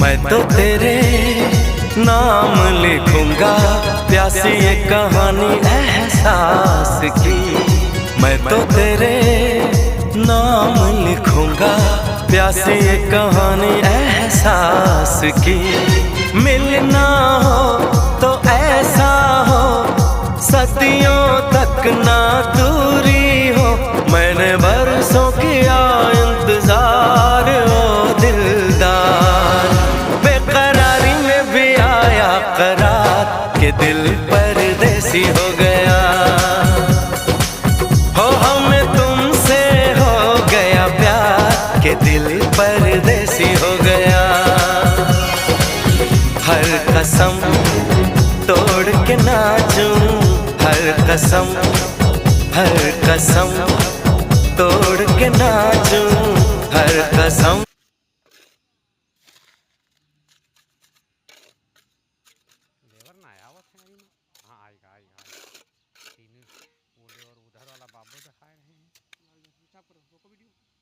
मैं तो तेरे नाम लिखूंगा, प्यासी ये कहानी एहसास की। मैं तो तेरे नाम लिखूंगा, प्यासी ये कहानी एहसास की। मिलना हो तो ऐसा हो, सदियों तक ना दूरी हो। मैंने बरसों किया इंतजार ओ दिलदार, बेकरारी में भी आया करार के दिल परदेसी हो गया। हो हमें तुमसे हो गया प्यार के दिल परदेसी हो गया। हर कसम तोड़ के नाचूं, हर कसम तोड़ के नाचूं, हर कसम। લેવર ના આવ્યા છે હા આઈ